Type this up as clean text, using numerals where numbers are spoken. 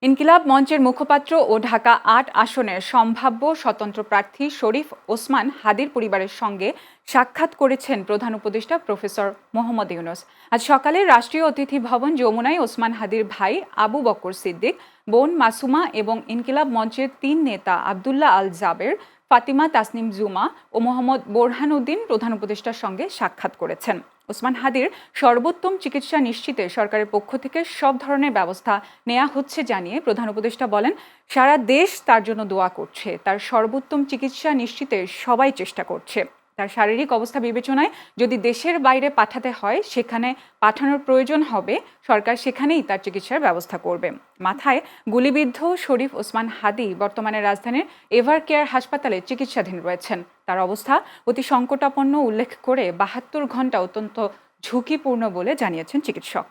ইনকিলাব মঞ্চের মুখপাত্র ও ঢাকা-৮ আসনের সম্ভাব্য স্বতন্ত্র প্রার্থী শরীফ ওসমান হাদির পরিবারের সঙ্গে সাক্ষাৎ করেছেন প্রধান উপদেষ্টা প্রফেসর মোহাম্মদ ইউনূস। আজ সকালে রাষ্ট্রীয় অতিথি ভবন যমুনায় ওসমান হাদির ভাই আবু বকর সিদ্দিক, বোন মাসুমা এবং ইনকিলাব মঞ্চের ৩ নেতা আবদুল্লাহ আল জাবের, ফাতিমা তাসনিম জুমা ও মোহাম্মদ বোরহান উদ্দিন প্রধান উপদেষ্টার সঙ্গে সাক্ষাৎ করেছেন। ওসমান হাদির সর্বোত্তম চিকিৎসা নিশ্চিতে সরকারের পক্ষ থেকে সব ধরনের ব্যবস্থা নেওয়া হচ্ছে জানিয়ে প্রধান উপদেষ্টা বলেন, সারা দেশ তার জন্য দোয়া করছে, তার সর্বোত্তম চিকিৎসা নিশ্চিতে সবাই চেষ্টা করছে। তার শারীরিক অবস্থা বিবেচনায় যদি দেশের বাইরে পাঠাতে হয়, সেখানে পাঠানোর প্রয়োজন হবে, সরকার সেখানেই তার চিকিৎসার ব্যবস্থা করবে। মাথায় গুলিবিদ্ধ শরীফ ওসমান হাদি বর্তমানে রাজধানীর এভার কেয়ার হাসপাতালে চিকিৎসাধীন রয়েছেন। তার অবস্থা অতি সংকটাপন্ন উল্লেখ করে ৭২ ঘণ্টা অত্যন্ত ঝুঁকিপূর্ণ বলে জানিয়েছেন চিকিৎসক।